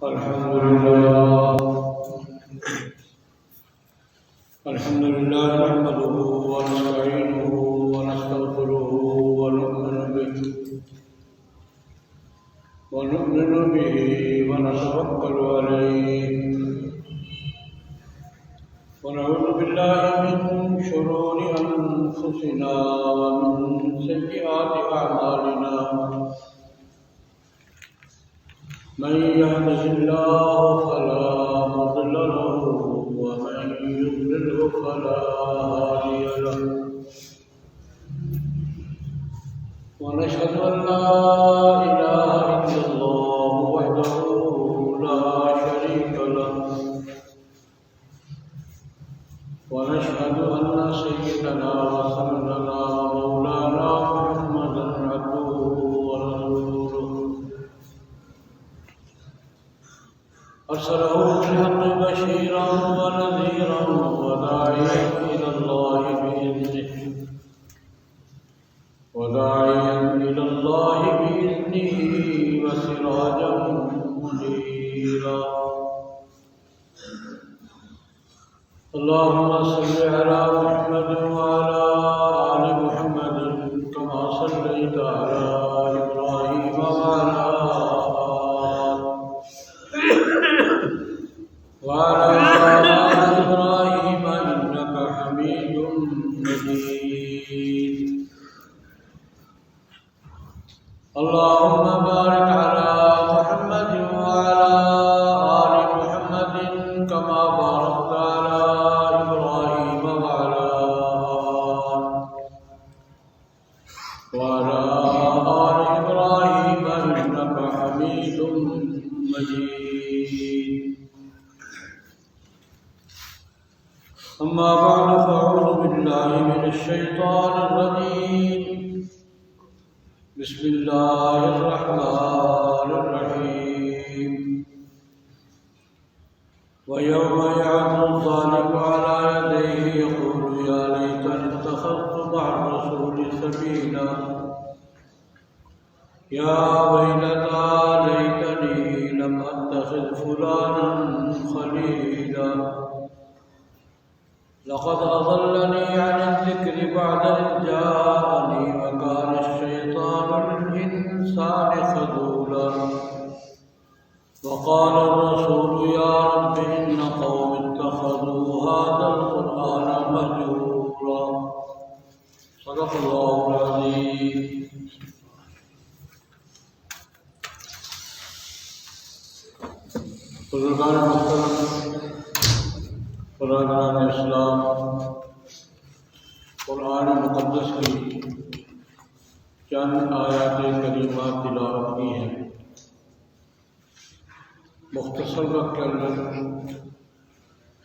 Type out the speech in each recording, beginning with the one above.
الحمد لله نحمده ونستعينه ونستغفره ونؤمن به ونتوكل عليه ونعوذ بالله من شرور أنفسنا ومن سيئات أعمالنا من يهده الله فلا مضل له ومن يضلله فلا هادي له ونشهد أن لا إله إلا الله وحده لا شريك له ونشهد أن سيدنا وسندنا ومولانا محمدا عبده ورسوله أرسله بالحق بشيرا ونذيرا وداعيا إلى الله بإذنه وسراجا منيرا اللهم صل على محمد وعلى آل محمد كما صليت على إبراهيم وعلى آل إبراهيم إنك حميد مجيد اللهم بارك على محمد وعلى آل محمد كما باركت على إبراهيم وعلى آل إبراهيم إنك حميد مجيد أما بعد فأعوذ بالله من الشيطان الرجيم بسم الله الرحمن الرحيم ويوم يعض الظالم على يديه يقول يا ليتني اتخذت مع الرسول سبيلا يا ويلتى ليتني لم أتخذ فلانا خليلا لقد أضلني عن الذكر بعد إذ جاءني وكان الشيطان للإنسان خذولا وقال الرسول يا رب إن قوم اتخذوا هذا القرآن مهجورا صدق الله العظيم. بزرگان محترم، برادران اسلام، قرآن مقدس کی چند آیات کریمات تلاوت کی ہیں. مختصر وقت کے اندر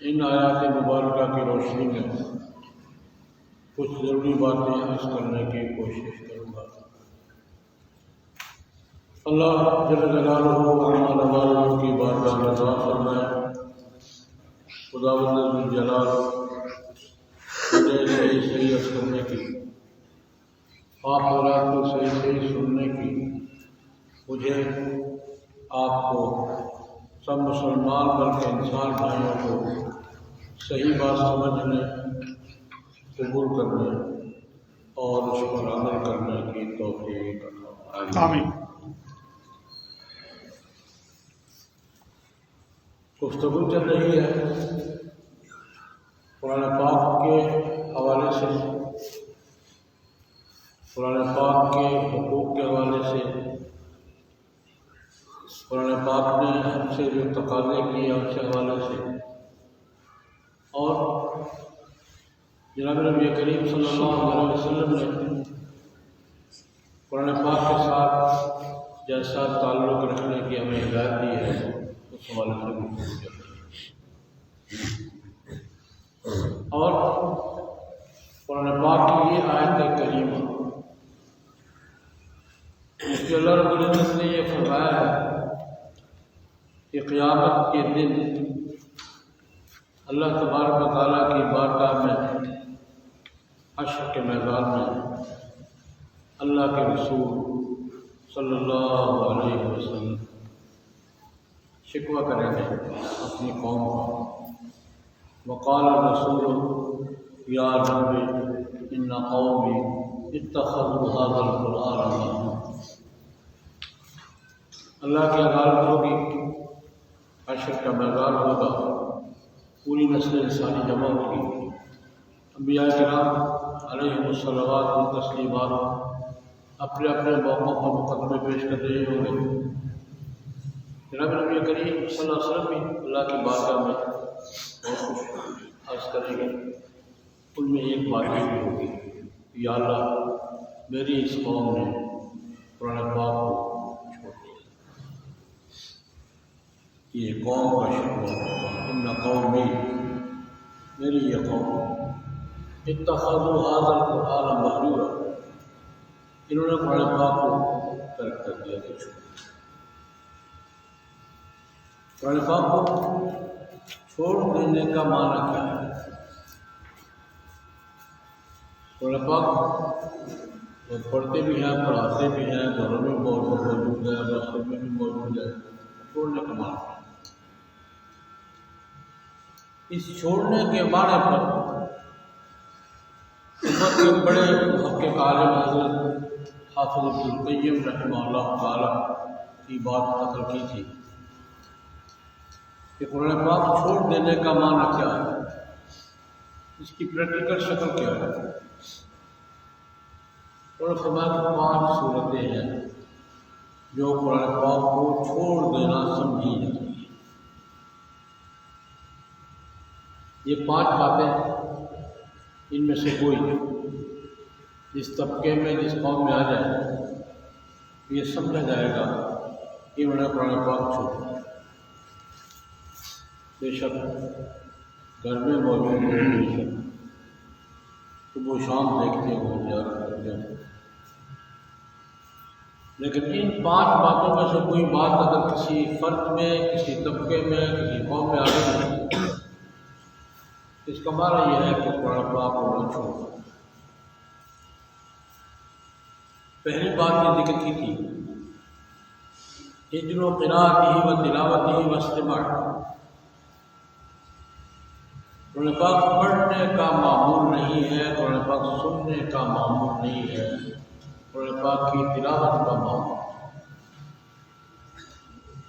ان آیات مبارکہ کی روشنی میں کچھ ضروری باتیں عرض کرنے کی کوشش کروں گا. اللہ جل جلالہ عظمت والہ کی بارگاہ میں دعا فرمائے خداوند ذوالجلال مجھے صحیح عرض کرنے کی، آپ اولاد کو صحیح سننے کی، مجھے آپ کو سب مسلمان بلکہ انسان بھائیوں کو صحیح بات سمجھنے، قبول کرنے اور اس پر عمل کرنے کی توفیق آمین. گفتگو چل رہی ہے قرآن پاک کے حوالے سے، قرآن پاک کے حقوق کے حوالے سے. قرآن پاک نے ہم سے جو تقاضے کیے ان سے حوالے سے، اور جناب نبی کریم صلی اللہ علیہ وسلم نے قرآن پاک کے ساتھ جیسا تعلق رکھنے کی ہمیں ہدایت دی ہے اس حوالے سے گفتگو چل رہی ہے. اور قرآن پاک کی یہ آیت کریمہ اس کے اللہ رب العزت نے یہ فرمایا ہے کہ قیامت کے دن اللہ تبارک و تعالیٰ کی بارگاہ میں حشر کے میدان میں اللہ کے رسول صلی اللہ علیہ وسلم شکوہ کریں گے اپنی قوم کا۔ وقال الرسول یا رب ان قومی اتخذوا هذا القرآن مہجورا۔ اللہ کی عدالت ہوگی، حشر کا میدان ہوگا، پوری نسل انسانی جمع ہوگی، انبیاء کرام علیہم الصلوات والتسلیمات اپنے اپنے موقعوں پر مقدمے پیش کر رہے ہوں گے۔ جناب نبی کریم صلی اللہ علیہ وسلم بھی اللہ کی بارگاہ میں بہت کچھ عرض کریں گے، ان میں ایک بات یہ بھی ہوگی، یا اللہ میری اس قوم نے قرآن پاک کو چھوڑ دیا۔ یہ قوم کا شکوہ ہوگا، ان قومی میری یہ قوم اتخذوا هذا القرآن مہجورا، انہوں نے قرآن پاک کو ترک کر دیا، تو چھوڑ دیا۔ قرآن پاک کو چھوڑ دینے کا معنی کیا ہے؟ قرآن پاک وہ پڑھتے بھی ہیں، پڑھاتے بھی ہیں، گھروں میں موجود ہے، رسول میں بھی موجود ہے، چھوڑنے کا معنی کیا ہے؟ اس چھوڑنے کے معنی پر امت کے بڑے محقق عالم حضرت حافظ ابن القیم رحمہ اللہ تعالی کی بات نقل کی تھی کہ قرآن پاک چھوڑ دینے کا معنی کیا ہے، اس کی پریکٹیکل شکل کیا ہے۔ اور فرمایا کہ 5 صورتیں ہیں جو قرآن پاک کو چھوڑ دینا سمجھی جاتی ہیں۔ یہ 5 باتیں، ان میں سے کوئی جس طبقے میں جس قوم میں آ جائے یہ سمجھا جائے گا کہ انہوں نے قرآن پاک چھوڑ دیا۔ بے شک گھر میں موجود ہو، بے شک صبح و شام دیکھتے ہو، زیارت کرتے ہو، لیکن ان 5 باتوں میں سے کوئی بات اگر کسی فرد میں، کسی طبقے میں، کسی قوم میں آ گئی، اس کا معنی یہ ہے کہ قرآن پاک کو نہ چھوڑ۔ پہلی بات یہ ذکر کی تھی، ہجر و قراءتہ و تلاوتہ و استماع۔ قرآن پاک پڑھنے کا معمول نہیں ہے، قرآن پاک سننے کا معمول نہیں ہے، قرآن پاک کی تلاوت کا معمول ہے۔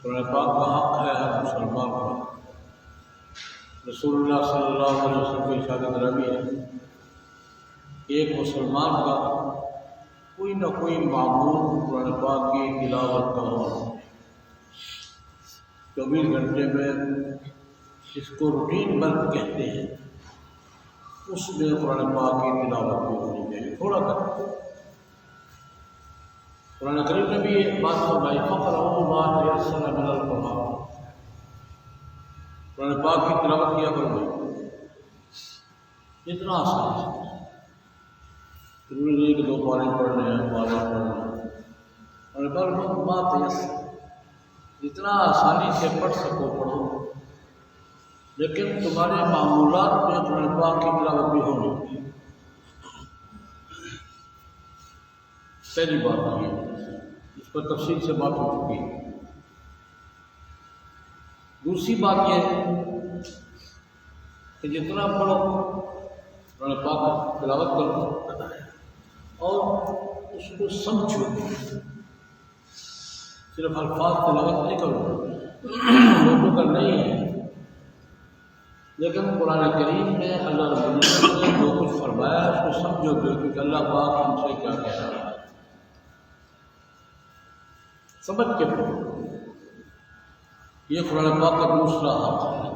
قرآن پاک کا حق ہے ہر مسلمان کا۔ رسول اللہ صلی اللہ علیہ وسلم کی ارشاد گرامی ہے، ایک مسلمان کا کوئی نہ کوئی معمول قرآن پاک کی تلاوت کا ہونا۔ 24 گھنٹے میں اس کو روٹین ورک کہتے ہیں، اس میں قرآن پاک کی تلاوت بھی ہونی چاہیے، تھوڑا کر۔ قرآن کریم نے بھی یہ بات فرمائی، فَقْرَؤُوا مَا تَيَسَّرَ مِنَ الْقُرْآنِ، قرآن پاک کی تلاوت کیا کرو جتنا آسان ہے، ضروری نہیں کہ 2 پارے پڑھنے ہیں، پارے پڑھنے ہیں، قرآن پاک ما تیسر، جتنا آسانی سے پڑھ سکو پڑھو، لیکن تمہارے معمولات میں قرآن پاک کی تلاوت بھی ہونی چاہیے۔ پہلی بات یہ، اس پر تفصیل سے بات ہو چکی ہے۔ دوسری بات یہ کہ جتنا پڑھو قرآن پاک کی تلاوت کرو اور اس کو سمجھو، صرف الفاظ تلاوت نہیں کرو، لوگوں کا نہیں ہے، لیکن قرآن کریم میں اللہ رب العزت نے جو کچھ فرمایا ہے اس کو سمجھو گے، کیونکہ اللہ پاک ہم سے کیا کہہ رہا ہے، سمجھ کے پڑھو۔ یہ قرآن پاک کا دوسرا حق ہے۔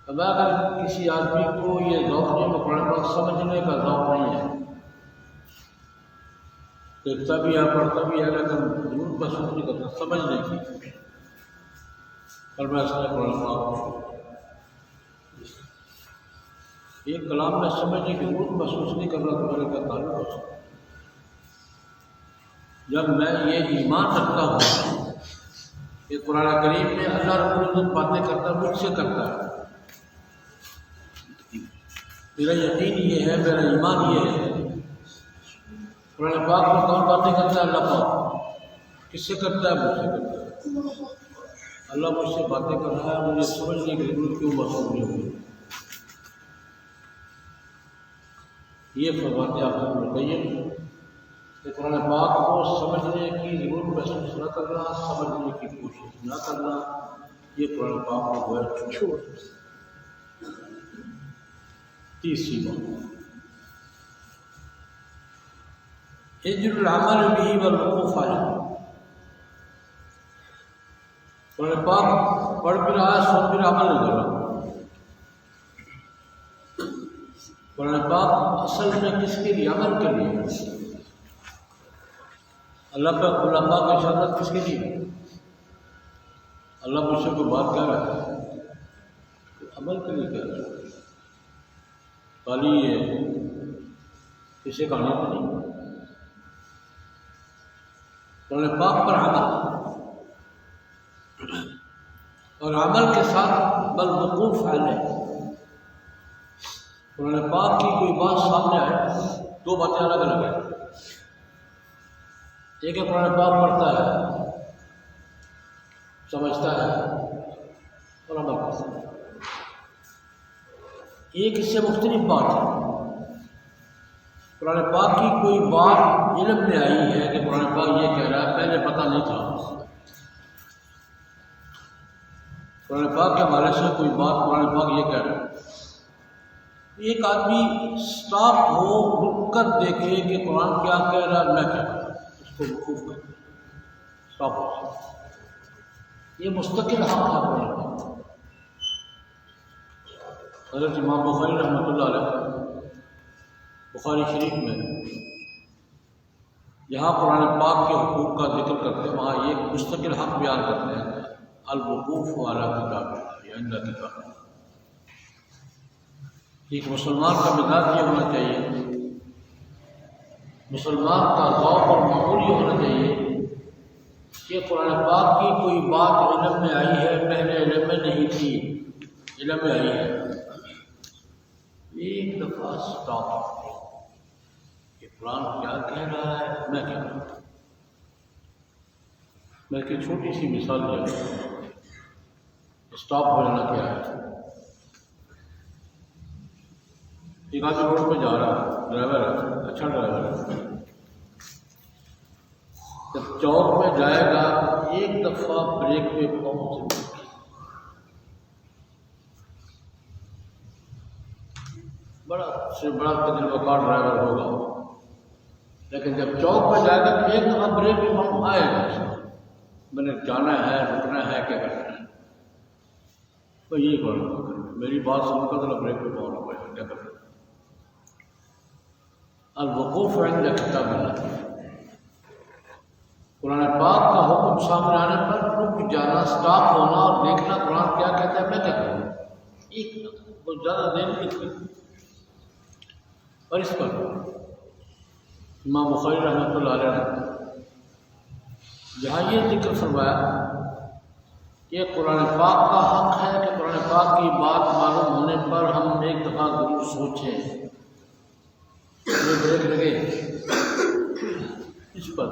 اب اگر کسی آدمی کو یہ ذوق نہیں ہے، قرآن پاک سمجھنے کا ذوق نہیں ہے، دیکھتا بھی ہے، پڑھتا بھی ہے، لیکن ضرورت محسوس نہیں کرتا سمجھنے کی، اور میں اس نے قرآن پاک ایک کلام میں سمجھنے کی ضرورت محسوس نہیں کر رہا تو میرے کا تعلق ہو سکتا۔ جب میں یہ ایمان رکھتا ہوں کہ قرآن کریم میں اللہ رب العزت باتیں کرتا ہے، مجھ سے کرتا ہے، میرا یقین یہ ہے، میرا ایمان یہ ہے، قرآن پاک میں کون باتیں کرتا ہے؟ اللہ پاک۔ کس سے کرتا ہے؟ مجھ سے کرتا ہے۔ اللہ مجھ سے باتیں کر رہا ہے، مجھے سمجھنے کی ضرورت کیوں محسوس نہیں ہوئی؟ یہ فرماتے آپ ابن القیم کہ قرآن پاک کو سمجھنے کی ضرورت محسوس نہ کرنا، سمجھنے کی کوشش نہ کرنا، یہ قرآن پاک کو غیر چھوڑ۔ تیسری بات، اجر العمل به والوقوف علیہ۔ قرآن پاک پڑھ بھی رہا ہے، سن بھی رہا، عمل نہیں کر رہا۔ قرآن پاک اصل میں کس کے لیے؟ عمل کے لیے۔ اللہ پاک علماء کی اشارت کس کے لیے؟ اللہ مجھ سے کوئی بات کہہ رہا ہے، عمل کے لیے کہہ رہا ہے۔ خالی یہ کسی کہانی تو نہیں۔ قرآن پاک پر عمل، اور عمل کے ساتھ بل وقوف علیہ۔ قرآن پاک کی کوئی بات سامنے آئے، دو باتیں الگ الگ ہیں۔ ایک ہے قرآن پاک پڑھتا ہے، سمجھتا ہے اور عمل کرتا ہے۔ ایک اس سے مختلف بات ہے، قرآن پاک کی کوئی بات علم میں آئی ہے کہ قرآن پاک یہ کہہ رہا ہے، پہلے پتہ نہیں تھا۔ قرآن پاک کے حوالے سے کوئی بات قرآن پاک یہ کہہ رہا ہے، ایک آدمی اسٹاپ ہو، رک کر دیکھے کہ قرآن کیا کہہ رہا ہے، میں کیا کہہ رہا ہوں، اس کو وقوف کر اسٹاپ ہو۔ یہ مستقل حق ہے قرآن پاک۔ حضرت امام بخاری رحمۃ اللہ علیہ بخاری شریف میں یہاں قرآن پاک کے حقوق کا ذکر کرتے ہیں، وہاں ایک مستقل حق بیان کرتے ہیں، الوقوف علی کتاب اللہ، یا عند کتاب اللہ۔ ایک مسلمان کا مزاج یہ ہونا چاہیے، مسلمان کا ذوق اور معمول یہ ہونا چاہیے کہ قرآن پاک کی کوئی بات علم میں آئی ہے، پہلے علم میں نہیں تھی، علم میں آئی ہے، ایک دفعہ اسٹاپ کہ قرآن کیا کہہ رہا ہے، میں کیا کہہ رہا ہوں۔ میں ایک چھوٹی سی مثال دے رہا ہوں، اسٹاپ ہو جانا کیا ہے۔ ایک آدمی روڈ پہ جا رہا ہے، ڈرائیور ہے، اچھا ڈرائیور ہے، جب چوک میں جائے گا ایک دفعہ بریک پہ پہنچ بڑا سے بڑا تجربہ کار ڈرائیور ہوگا، لیکن جب چوک پہ جائے گا تو ایک دفعہ بریک پہ پہنچ آئے گا، میں نے جانا ہے، رکنا ہے، کیا کرنا ہے، تو یہی کرنا، میری بات سن کر ذرا بریک پہ پہنچنا پڑے گا، کیا کرنا۔ الوقوف عند کتاب اللہ، قرآن پاک کا حکم سامنے آنے پر رک جانا، اسٹاپ ہونا اور دیکھنا قرآن کیا کہتا ہے، میں کیا کروں، ایک بہت زیادہ دیر نہیں۔ اور اس پر امام بخاری رحمۃ اللہ علیہ نے جہاں یہ ذکر فرمایا کہ قرآن پاک کا حق ہے کہ قرآن پاک کی بات معلوم ہونے پر ہم ایک دفعہ ضرور سوچیں، بریک لگے، اس پر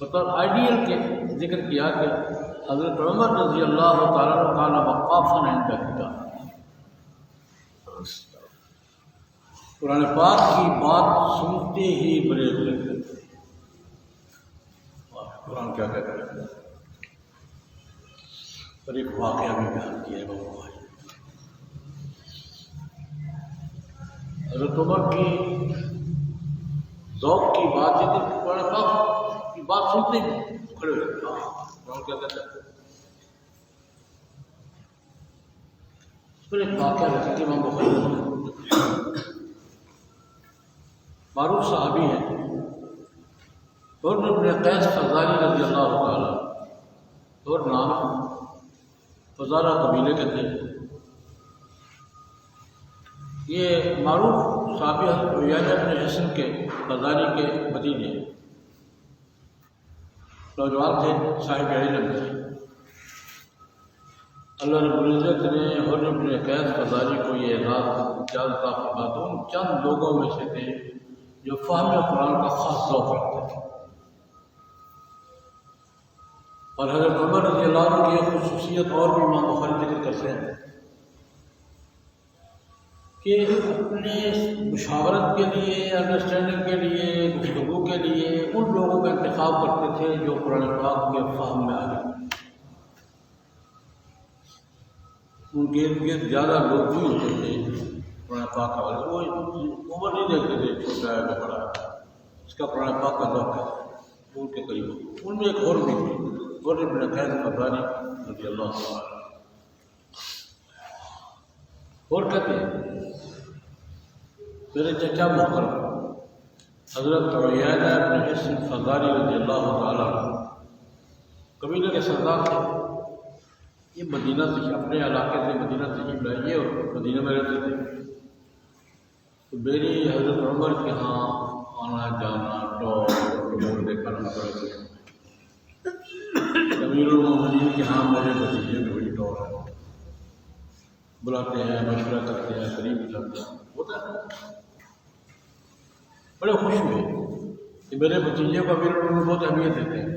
بطور آئیڈیل کے ذکر کیا کہ حضرت عمر رضی اللہ تعالیٰ عنہ کان وقافا عند کتاب، قرآن پاک کی بات سنتے ہی بریک لگ گئے، اور قرآن کیا کہتا ہے، اور ایک واقعہ بھی بیان کیا ہے وہ حضرت عمر کی ذوق کی بات ہے کہ قرآن پاک کی بات سنتے ہی کھڑے ہوئے، قرآن کیا کہتا ہے۔ اس پر ایک واقعہ ہے کہ امام بخاری معروف صحابی ہیں، حر بن قیس فزاری رضی اللہ تعالیٰ، اور نام فزارہ قبیلے کے تھے۔ یہ معروف صحابی حضرت عیینہ بن حصن کے فزاری کے بھتیجے، نوجوان تھے، صاحب علم تھے۔ اللہ رب العزت نے حر بن قیس فزاری کو یہ اعزاز عطا فرمایا تو ان چند لوگوں میں سے تھے جو فہم قرآن کا خاص ذوق رکھتے تھے۔ اور حضرت عمر رضی اللہ عنہ کی ایک خصوصیت اور بھی امام بخاری ذکر کرتے ہیں کہ اپنے مشاورت کے لیے، انڈرسٹینڈنگ کے لیے، گفتگو کے لیے ان لوگوں کا انتخاب کرتے تھے جو قرآن پاک کے فہم میں آ گئے۔ ان کے ارد گرد زیادہ لوگ بھی ہوتے تھے قرآن پاک کا والے، وہ عمر نہیں دیکھتے تھے چھوٹا ہے کہ بڑا ہے، اس کا قرآن پاک کا ذوق ہے، وہ ان کے قریب ہو۔ ان میں ایک اور بھی تھی، اور ابن قید فضاری رضی اللہ عنہ، اور کہتے ہیں میرے چچا محترم حضرت عیینہ بن حصن فضاری رضی اللہ تعالیٰ عنہ قبیلے کے سردار تھے۔ یہ مدینہ سے اپنے علاقے سے مدینہ تشریف لائے اور مدینہ میں رہتے تھے۔ تو میری حضرت عمر کے ہاں آنا جانا ٹور دیکھا نہ پڑے، امیر المومنین کے ہاں میرے بھتیجے میں بڑی ٹور ہے، بلاتے ہیں، مشورہ کرتے ہیں، قریب جاتے ہیں، ہوتا ہے۔ بڑے خوش ہوئے کہ میرے بھتیجے کو امیر المومنین بہت اہمیت دیتے ہیں۔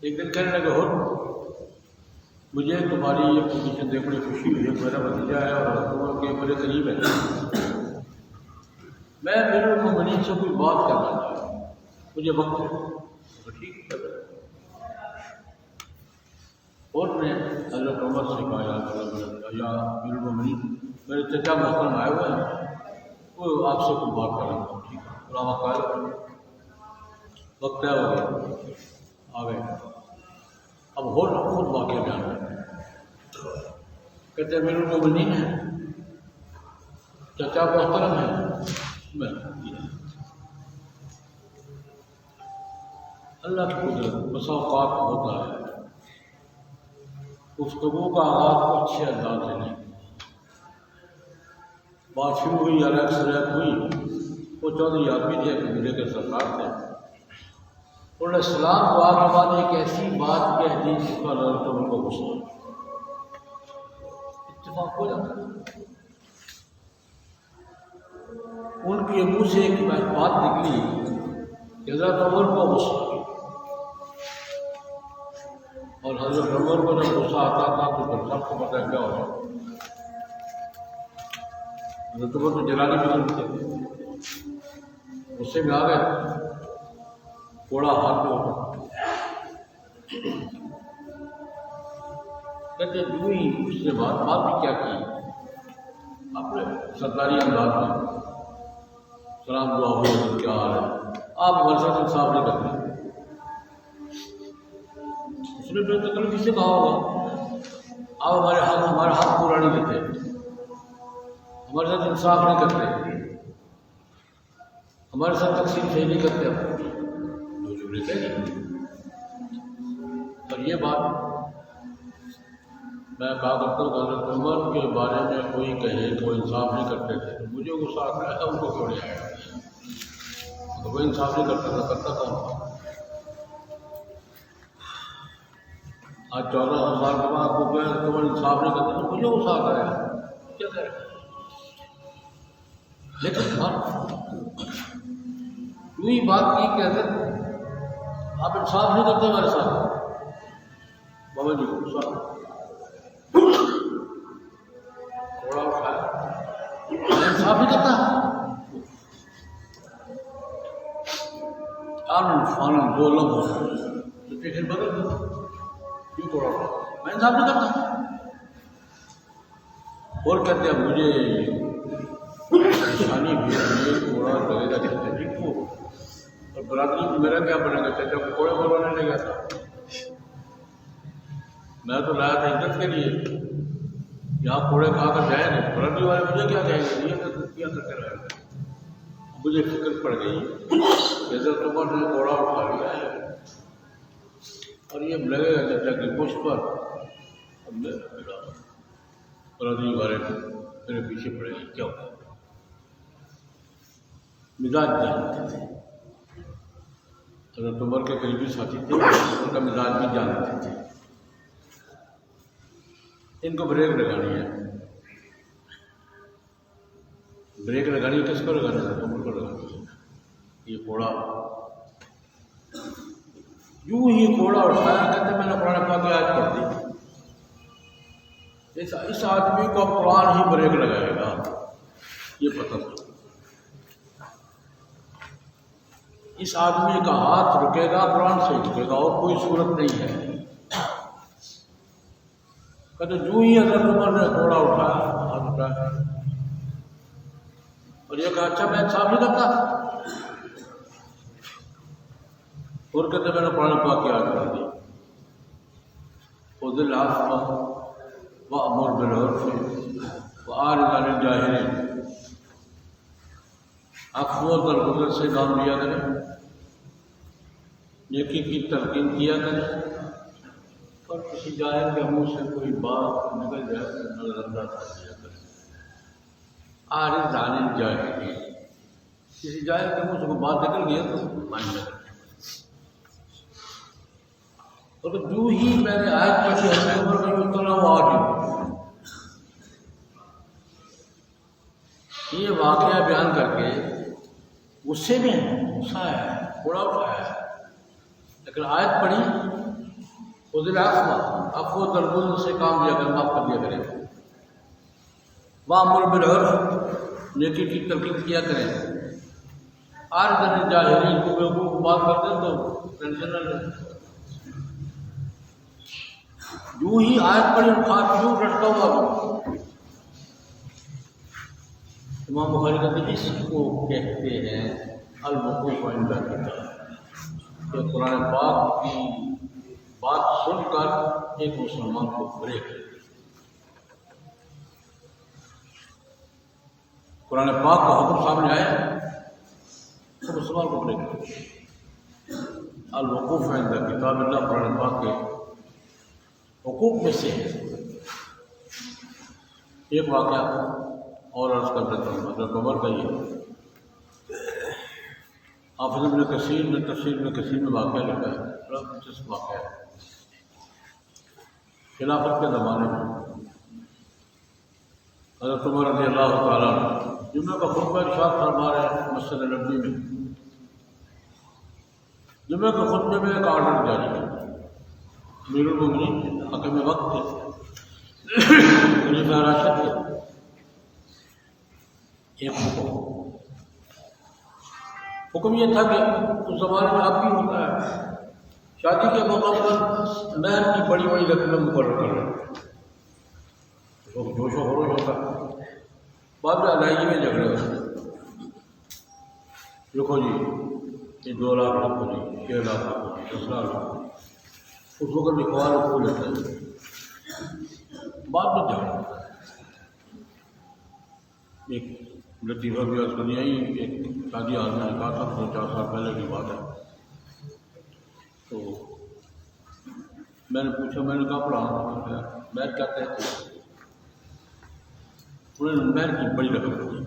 ایک دن کہنے لگے ہو مجھے تمہاری یہ پوزیشن دیکھ بڑی خوشی ہوئی ہے، میرا بھتیجا ہے اور تم کے بڑے قریب ہے، میں امیر المومنین سے کوئی بات کرنا چاہتا ہوں، مجھے وقت ہے۔ ٹھیک ہے، اور نے حضرت عمر سے کہا یا امیر المومنین میرے چچا محترم آئے ہوئے ہیں، وہ آپ سے کوئی بات کرنا چاہتا ہوں۔ ٹھیک ہے، علامہ قائل وقت طے ہو گیا، آ گئے۔ اب خود واقعہ بیان کرتے ہیں، کہتے ہیں امیر المومنین ہیں، چچا محترم ہے، میں اللہ کی قدرت بسا اوقات ہوتا ہے گفتگو کا آغاز اچھے انداز سے نہیں، بات شروع ہوئی، الیکس ریت ہوئی، وہ چودھری آدمی تھے، قبیلے کے سردار تھے، انہوں نے سلام دعا کے بعد ایک ایسی بات کہہ دی جس پر حضرت عمر کو غصہ اتفاق ہو جاتا ہے۔ ان کے منہ سے ایک بات نکلی کہ حضرت عمر کو غصہ، اور حضرت عمر کو جب غصہ آتا تھا تو پھر سب کو پتہ کیا ہوتا، حضرت عمر تو جلالی بزرگ تھے، غصے میں آ گئے، کوڑا ہاتھ میں ہوتا، کہتے جو ہی اس نے بات بھی کیا کی، اپنے سرکاری انداز میں سلام دعا ہوئی، کیا حال ہے، آپ ہمارے ساتھ انصاف نہیں کرتے۔ اس نے جو تکلیف کسی سے کہا ہوگا آپ ہمارا حق پورا نہیں دیتے، ہمارے ساتھ انصاف نہیں کرتے، ہمارے ساتھ تقسیم صحیح نہیں کرتے، جو جملے کہہ گی۔ اور یہ بات میں کہا کرتا ہوں کہ حضرت عمر کے بارے میں کوئی کہے کہ وہ انصاف نہیں کرتے تھے، مجھے غصہ آتا ہے ان کو کیوں نہیں آیا، تو وہ انصاف نہیں کرتا تھا۔ آج 1400 سال کے بعد کو کیا تم انصاف نہیں کرتے، تو مجھے غصہ آتا ہے، کیا کریں، لیکن یوں بات کی کہ حضرت آپ انصاف نہیں کرتے ہمارے ساتھ، بابا جی غصہ تھوڑا اٹھایا، میں انصاف نہیں کرتا، فوراً دو لفظ سچویشن بدل دو، کیوں تھوڑا میں انصاف نہیں کرتا، اور کہتے ہیں مجھے پریشانی بھی ہے، تھوڑا لگے گا چلتے ٹھیک ہو، اور برادری میں میرا کیا بنے گا، چچا کو کوڑے بنوانے لگا تھا، میں تو لایا تھا عزت کے لیے، یہاں کوڑے کھا کر جائیں گے، برادری والے مجھے کیا کہیں گے، یہ کیا کرتے رہے گا۔ مجھے فکر پڑ گئی کہ حضرت عمر نے کوڑا اٹھا لیا ہے اور یہ لگے گا چچا کی پشت پر، اب میں برادری والے میرے پیچھے پڑے گی، کیا ہوگا، مزاج جانتے تھے، حضرت عمر کے قریبی ساتھی تھے، ان کا مزاج بھی جانتے تھے، ان کو بریک لگانی ہے، بریک لگانی کس کو لگانا ہے، عمر کو لگانا ہے، یہ کوڑا یوں ہی گھوڑا اٹھایا، کہتے میں نے قرآن پاک کی آیت پڑھ دی، اس آدمی کو قرآن ہی بریک لگائے گا، یہ پتہ تھا۔ اس آدمی کا ہاتھ رکے گا، قرآن سے رکے گا، اور کوئی صورت نہیں ہے۔ کہتے جو ہی حضرت عمر نے گھوڑا اٹھایا، ہاتھ اٹھایا اور یہ کہا اچھا میں صاف نہیں کرتا، اور کہتے میں نے قرآن پاک کی آیت پڑھ دی، خذ العفو وأمر بالعرف وأعرض عن الجاہلین، عفو اور درگزر سے کام لیا کریں، نیکی کی تلقین کیا کریں، اور کسی جاہل کے منہ سے کوئی بات نکل جائے تو نظر انداز کر دیا کریں۔ اعرض عن الجاہلین، کسی جاہل کے منہ سے کوئی بات نکل گئی تو مان لیں۔ اور جو ہی میں نے آیت پڑھی حضرت عمر میں اتنا وہ آ گیا۔ یہ واقعہ بیان کر کے غصے میں غصہ ہے، بڑا اٹھایا ہے، لیکن آیت پڑھی خذ العفو، عفو درگزر سے کام لیا کریں، معاف کر دیا کریں، وأمر بالعرف، نیکی کی تلقین کیا کریں، اعرض عن الجاہلین، کو بیوقوف بات کرتے تو ٹینشن نہ لیں۔ یوں ہی آیت پڑھی اور کیوں رٹتا ہوا وہ۔ امام بخاری کہتے ہیں اس کو کہتے ہیں الوقوف عند الکتاب، کہ قرآن پاک کی بات سن کر ایک مسلمان کو بریک، قرآن پاک کا حکم سامنے آیا تو مسلمان کو بریک، الوقوف عند کتاب اللہ قرآن پاک کے حقوق میں سے ہے۔ ایک واقعہ اور عرض کر دیتا ہوں، حضرت عمر کا یہ حافظ ابن کثیر نے تفسیر ابن کثیر میں واقعہ لکھا ہے، بڑا دلچسپ واقعہ ہے۔ خلافت کے زمانے میں حضرت عمر رضی اللہ تعالیٰ جمعہ کا خطبہ ارشاد فرما رہے ہیں مسجد نبوی میں۔ جمعہ کے خطبے میں ایک آرڈر جاری ہے، امیر المومنین حاکم وقت تھے، خلیفہ راشد تھے، ایک حکم یہ تھا کہ اس زمانے میں اب بھی ہوتا ہے، شادی کے موقع پر مہر کی بڑی بڑی رقمیں مقرر کر رہے ہیں، جوش و خروش ہوتا ہے، بعد میں ادائیگی میں جھگڑے ہوتے ہیں، دیکھو جی یہ 2 لاکھ رکھو جی، 6 لاکھ رکھو جی، 10 لاکھ رکھو، اس وقت لکھوا رکھو لیتے ہیں، بعد میں جھگڑا ہوتا ہے۔ ایک لطیفہ بھی آج کل یہی ایک شادی حال میں نے کہا تھا، 2-4 سال پہلے کی بات ہے، تو میں نے پوچھا، میں نے کہا پڑھانا مہر کیا کہتے ہیں؟ انہوں نے مہر کی بڑی رقم رکھی،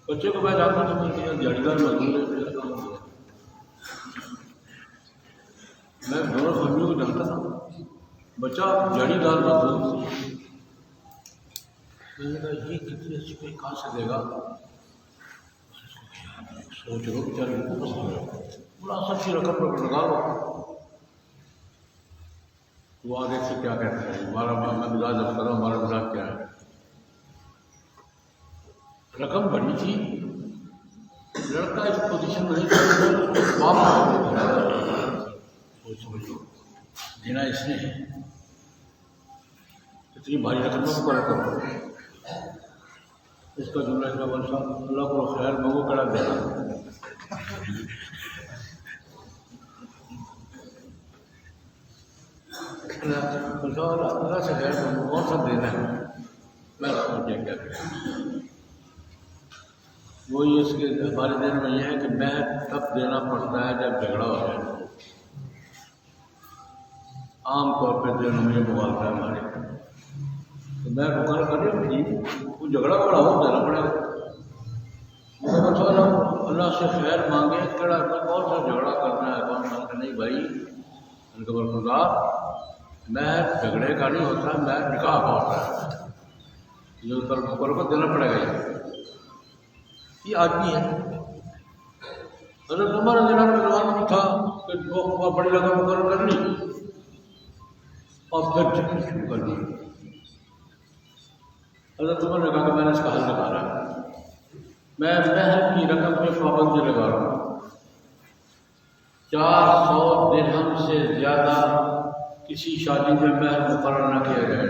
بچے کو میں جانتا تھا، میں کہا جاڑی دار مزدور ہے، میرا کام ہو گیا، میں دونوں فیملیوں کو جانتا تھا، بچہ جاڑی دار مزدور، میں نے کہا یہ کتنی اچھی کوئی کہاں سے دے گا؟ سوچ رہو بیچارے کو پسند ہے، مناسب کی رقم لگا لو۔ وہ آگے سے کیا کہتے ہیں، ہمارا میں مزاج اب کروں، ہمارا مزاج کیا ہے، رقم بڑی تھی، لڑکا اس پوزیشن میں نہیں تھا، سوچ سمجھو دینا اس نے ہے، اتنی بھاری رقم میں مقرر کرو، اس کا جملہ اس کا بنشا اللہ کو خیر مگو کڑا دینا، اللہ سے خیر مگو کون سا دینا ہے، میں سمجھے کیا کریں۔ وہی اس کے ہمارے دن میں یہ ہے کہ مہر تب دینا پڑتا ہے جب جھگڑا ہو جائے، عام طور پہ دنوں میں مغالطہ ہے ہمارے، تو میں مقرر کر رہی ہوں ٹھیک، وہ جھگڑا کھڑا ہو دینا پڑے گا، اللہ سے خیر مانگے، کڑا کون سا جھگڑا کرنا ہے، کون سا نہیں بھائی، ان کے برخدا مہر جھگڑے کا نہیں ہوتا، مہر نکاح کا ہوتا ہے، یہ مقرر کو دینا پڑے گا۔ یہ آدمی ہے حضرت عمر رضی اللہ عنہ کے زمانے میں تھا کہ پھر بہت بڑی رقم مقرر کر لی اور پھر چکر شروع کر دی. حضرت عمر نے کہا کہ میں نے اس کا حل نکالا ہے، میں مہر کی رقم میں پابندی لگا رہا ہوں. 400 درہم سے زیادہ کسی شادی میں مہر مقرر نہ کیا جائے.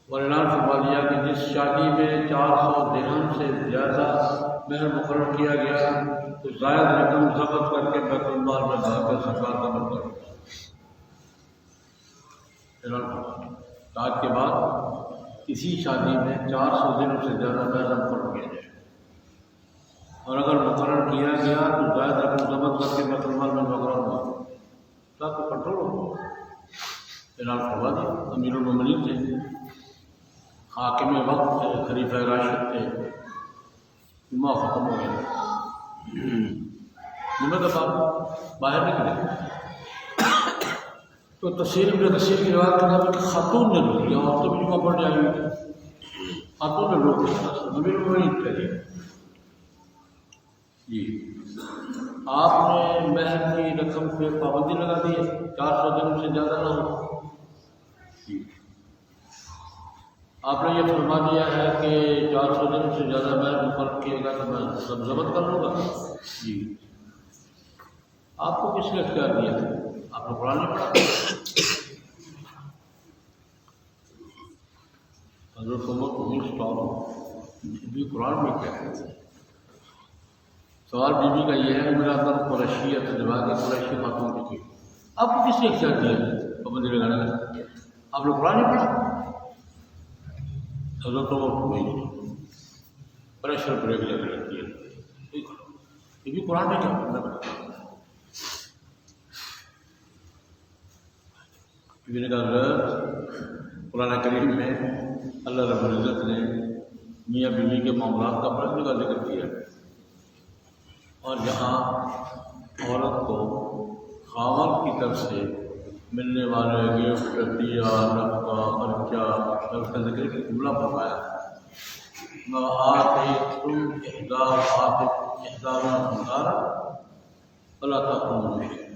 اور اعلان فرما دیا کہ جس شادی میں 400 درہم سے زیادہ مہر مقرر کیا گیا تو زائد رقم ضبط کر کے بیت المال میں لا کر سرکار کا مقرر اعلان فرما. آج کے بعد کسی شادی میں 400 درہم سے زیادہ مہر مقرر کیا جائے، اور اگر مقرر کیا گیا تو زائد رقم ضبط کر کے بیت المال میں مقرر ہوا تاکہ کنٹرول ہو. اعلان فرما دیا. امیر المومنین تھے، حاکم وقت تھے، خلیفہ راشد تھے، جمعہ ختم ہو گیا. جمعہ کا بعد باہر نکلے تو تفسیر ابن کثیر کی روایت کے مطابق خاتون نے روک لیا، عورتیں بھی جمعہ پڑھ جائیں گی. خاتون نے روک لیا. امیر المومنین کہیے جی آپ نے مہر کی رقم پہ پابندی لگا دی ہے، 400 درہم سے زیادہ نہ ہو. جی آپ نے یہ فرما دیا ہے کہ 400 درہم سے زیادہ مہر مقرر کیے گا تو میں سب ضبط کر لوں گا. جی آپ کو کس نے اختیار دیا تھا؟ آپ نے قرآن نہیں پڑھا؟ حضرت عمر کو بھی اسٹاپ بھی قرآن میں کیا ہے. سوال بی بی کا یہ ہے کہ میرا اندر قریشی ہے، تجربہ کے قریشی خاتون کی تھی، آپ کو کس نے اختیار دیا پابندی لگانے کا؟ آپ نے قرآن نہیں پڑھا؟ حضرت عمر کو نہیں پریشر بریک لے کر رکھتی ہے. یہ بھی قرآن میں کیا پڑھنا پڑتا ہے. قرآن کریم میں اللہ رب العزت نے میاں بیوی کے معاملات کا بڑا جگہ ذکر کیا ہے، اور جہاں عورت کو خاوند کی طرف سے ملنے والے گفٹ، دیا، نفقہ، خرچہ اس کا ذکر کی جملہ فرمایا. آتیتم احداہن قنطارا فلا تأخذوا منه شيئا.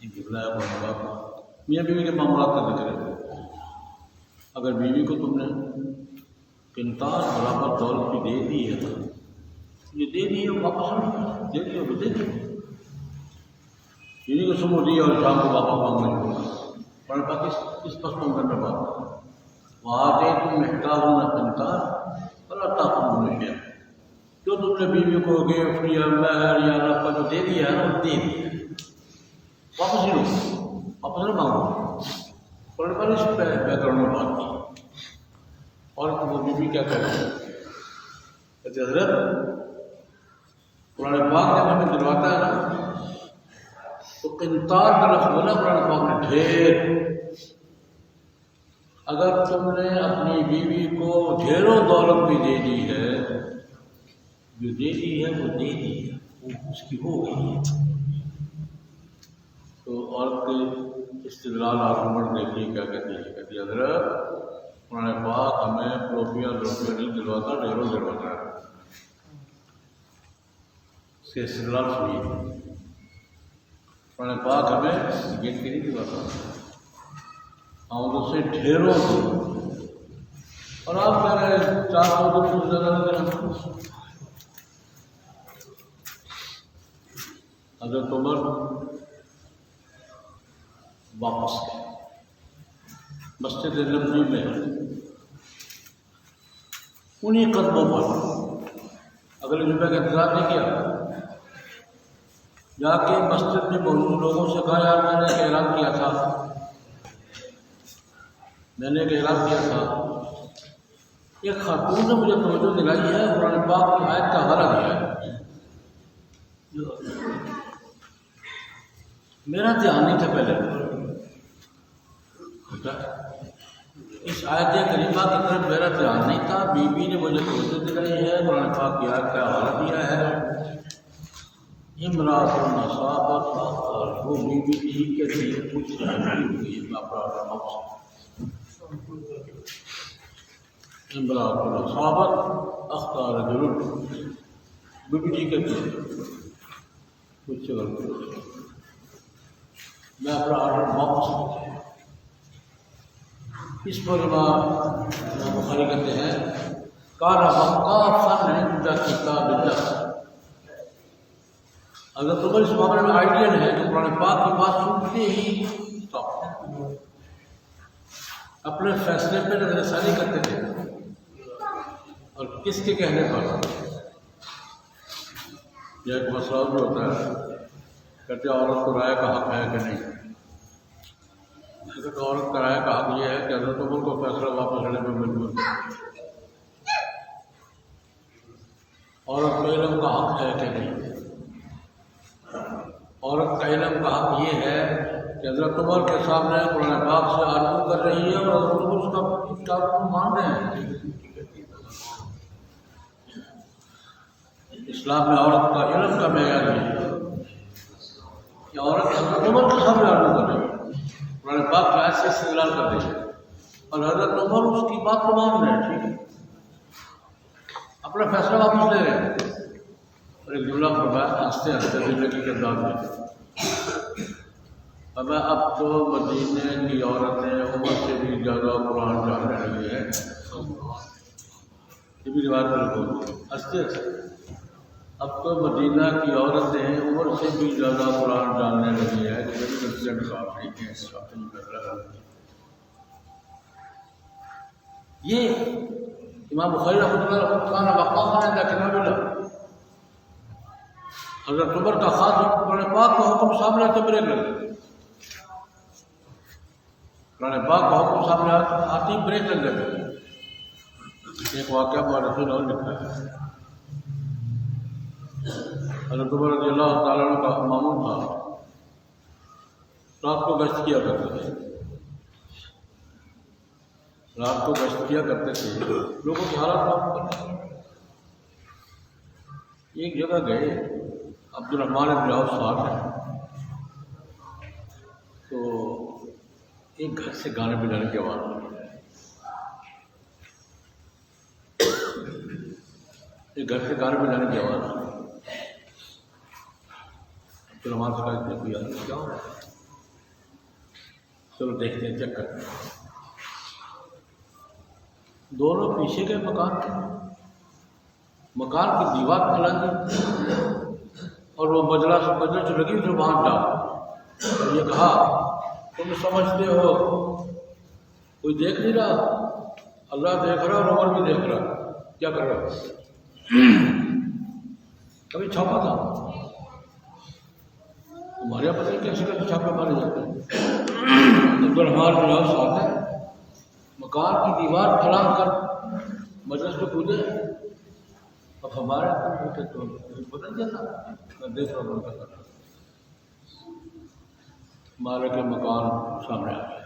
یہ جملہ ہے بہت میاں بیوی کے معاملات کا ذکر ہے. اگر بیوی کو تم نے قنطار برابر دولت بھی دے دی ہے تو یہ دے دی ہے، واپس دے دی تو دے دی. بیوی کو صبح دی اور شام کو واپس مانگنے ہوگا. پڑھ پاتی اس پس منظر میں بات وآتیتم احداہن قنطارا فلا تأخذوا منه شيئا. جو تم نے بیوی کو گفٹ یا مہر یا نفقہ جو دے دیا ہے وہ دے دیا، واپس ہی لو، واپس نہ مانگو. قرآن پر اس بیکگراؤنڈ میں بات کی. اور وہ بیوی کیا کہتے ہیں؟ کہتے حضرت قرآن پاک نے ہمیں دلواتا ہے نا تو قنطار کا لفظ بولا قرآن پاک نے ڈھیر. اگر تم نے اپنی بیوی کو ڈھیروں دولت بھی دے دی ہے، جو دے دی ہے وہ دے دی ہے، وہ اس کی ہو گئی ہے. تو عورت کے استدلال آرگومنٹ دیکھیے کیا کہتی ہے. کہتی ہے حضرت قرآن پاک ہمیں روپیہ نہیں دلواتا، ڈھیروں دلواتا ہے. اس کے استدلال سنیے. قرآن پاک ہمیں گنتی نہیں دلواتا، سے ڈھیروں دو. اور آپ کہہ رہے ہیں 400 درہم سے زیادہ نہ دینا. حضرت عمر واپس گئے مسجد نبوی میں. انہیں قدموں پر اگلے جمعے کا انتظار نہیں کیا، جا کے مسجد میں موجود لوگوں سے کہا یار میں نے ایک اعلان کیا تھا، ایک خاتون نے مجھے توجہ دلائی ہے، قرآن پاک کی آیت کا حوالہ دیا ہے، میرا دھیان نہیں تھا پہلے. اس آیت کریمہ کی طرف میرا دھیان نہیں تھا، بیوی نے مجھے توجہ دلائی ہے، قرآن پاک کی آیت کا حوالہ دیا ہے. امراۃ اصابت اور وہ بیوی تھی کہ کچھ امراۃ اصابت اختار رجل، بیوی ٹھیک ہے. مجھ سے غلطی ہو گئی، میں اپنا آرڈر واپس لیتا ہوں۔ اس پر امام بخاری کہتے ہیں کان وقافا عند کتاب اللہ۔ اگر تمہیں اس معاملے میں آئیڈیل ہے تو قرآن پاک کی بات سنتے ہی اپنے فیصلے پہ نظر ثانی کرتے تھے، اور کس کے کہنے پر؟ یہ ایک مسئلہ بھی ہوتا ہے، کہتے عورت کو رائے کا حق ہے کہ نہیں؟ حضرت عورت کا رائے کا حق یہ ہے کہ حضرت عمر کو فیصلہ واپس لینے میں مجبور ہے۔ عورت کا علم کا حق ہے کہ نہیں؟ عورت کا علم کا حق یہ ہے کہ حضرت عمر کے سامنے قرآن پاک سے آرگو کر رہی ہے اور حضرت عمر اس کا کتاب مان رہے ہیں۔ اسلام میں عورت کا علم کا معیار ہے کہ عورت حضرت عمر کے سامنے آرگو کر رہی ہے، قرآن پاک کی آیت سے استدلال کر رہی ہے، اور حضرت عمر اس کی بات کو مان رہے ہیں، ٹھیک ہے، اپنا فیصلہ واپس لے رہے ہیں۔ اور ایک جملہ فرمایا ہنستے ہنستے زندگی کے انداز میں، ہمیں اب تو مدینے کی عورتیں عمر سے بھی زیادہ قرآن جاننے لگی ہے۔ یہ بھی روایت میں لکھو، ہنستے ہنستے اب تو مدینہ کی عورتیں عمر سے بھی زیادہ قرآن جاننے لگی ہے۔ یہ امام بخاری رحمۃ اللہ کان وقافا عند کتاب اللہ۔ حضرت عمر کا خاص قرآن پاک کا حکم سامنے آتے بریک لگ، قرآن پاک کا حکم سامنے آتی بریک لگ جاتے۔ ایک واقعہ مورخین اور لکھا ہے، حضرت عمر رضی اللہ تعالیٰ عنہ کا مامون تھا، رات کو گشت کیا کرتے تھے، رات کو گشت کیا کرتے تھے، لوگوں کی حالات معلوم کرتے تھے۔ ایک جگہ گئے، عبد الرحمن بن عوف صاحب ہیں، تو ایک گھر سے گانے بجانے کی آواز آئی، ایک گھر سے گانے بجانے کی آواز آئی۔ عبد الرحمن سے کہا کوئی آدمی کیا ہو رہا ہے؟ چلو دیکھتے ہیں، چیک کرتے ہیں۔ دونوں پیچھے کے مکان تھے، مکان کی دیوار پھیلا اور وہ مجلس لگی جو وہاں جا، اور یہ کہا تم سمجھتے ہو کوئی دیکھ نہیں رہا؟ اللہ دیکھ رہا اور عمر بھی دیکھ رہا، کیا کر رہا؟ کبھی چھاپا تھا ہمارے یہاں پتہ نہیں کیسے کیسے چھاپے مارے جاتے ہیں۔ عبد الرحمن بن عوف صاحب ہے، مکان کی دیوار پھیلا کر مجلس میں کودے، اب ہمارے تو بدل جاتا، میں دیکھ رہا ہوں کیا کر رہا، مالک کے مکان سامنے آ گیا۔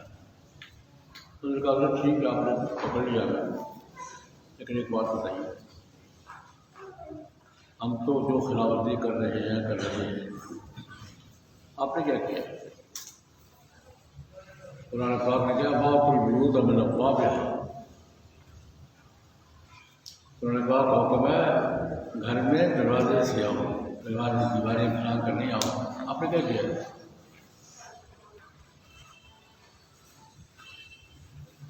انہوں نے کہا ٹھیک ہے آپ نے پکڑ لیا ہے، لیکن ایک بات بتائیے، ہم تو جو خلاف ورزی کر رہے ہیں آپ نے کیا کیا؟ قرآن پاک نے کیا باب البیوت من ابوابها، قرآن پاک کا حکم ہے گھر میں دروازے سے آؤ، دروازے دیواریں بنا کر نہیں آؤ۔ آپ نے کیا کیا؟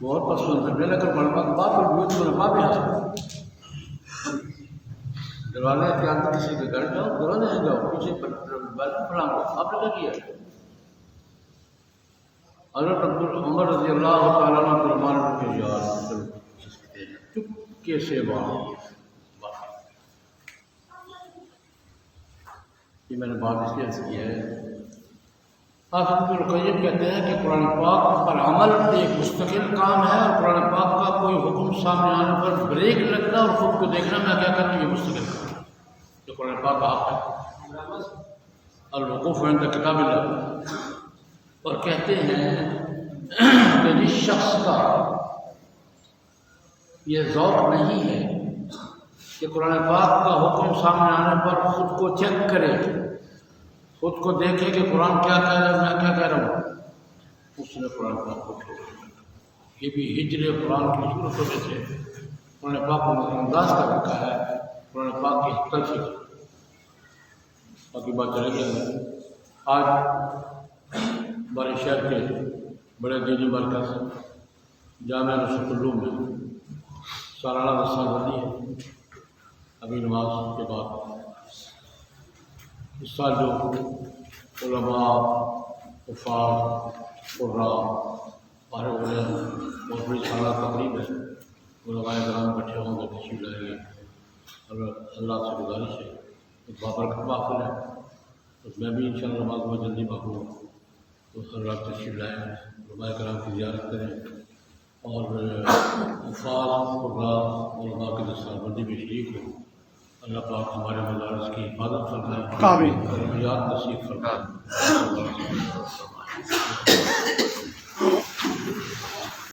بہت پسند کرنے لگا قرآن پاک باب البیوت من ابوابها، دروازے کے اندر کسی کے گھر جاؤ، دروازے سے جاؤ، پیچھے فلاں کو۔ آپ نے کیا کیا؟ حضرت عمر رضی اللہ تعالیٰ عنہ فرمان کے یار چپکے سے یہ میں نے بات اس لیے کی ہے، حافظ ابن القیم کہتے ہیں کہ قرآن پاک پر عمل ایک مستقل کام ہے، اور قرآن پاک کا کوئی حکم سامنے آنے پر بریک لگنا اور خود کو دیکھنا میں کیا کرنا، یہ مستقل کام ہے جو قرآن پاک کا حق ہے، الوقوف عند کتاب اللہ۔ اور کہتے ہیں کہ جس شخص کا یہ ذوق نہیں ہے کہ قرآن پاک کا حکم سامنے آنے پر خود کو چیک کرے، خود کو دیکھے کہ قرآن کیا کہہ رہا ہے، میں کیا کہہ رہا ہوں، اس نے قرآن پاک کو چھوڑ دیا۔ یہ بھی ہجر قرآن کی صورتوں میں سے قرآن پاک کو نظر انداز کر رکھا ہے، قرآن پاک کی تلفظ باقی بات چلے گی۔ آج ہمارے شہر کے بڑے دینی مرکز جامعہ نصرت العلوم میں سالانہ دستار بندی ہے۔ ابھی نماز کے بعد اس سال جو علماء، حفاظ، قراء، فارغ علم بہت بڑی سالانہ تقریب ہے، علماء کرام اکٹھے ہوں گے، تشریف لائیں گے، اور حضرات سے گزارش ہے ایک بابرکت محفل ہے، اس میں بھی انشاءاللہ نماز بہت جلدی معقول ہو تو حضرات تشریف لائیں، علماء کرام کی زیارت کریں اور حفاظ، قراء، علماء کی دستار بندی میں شریک ہو۔ اللہ پاک ہمارے مدارس کی حفاظت فرمائے، آمین، تربیات نصیب فرمائے۔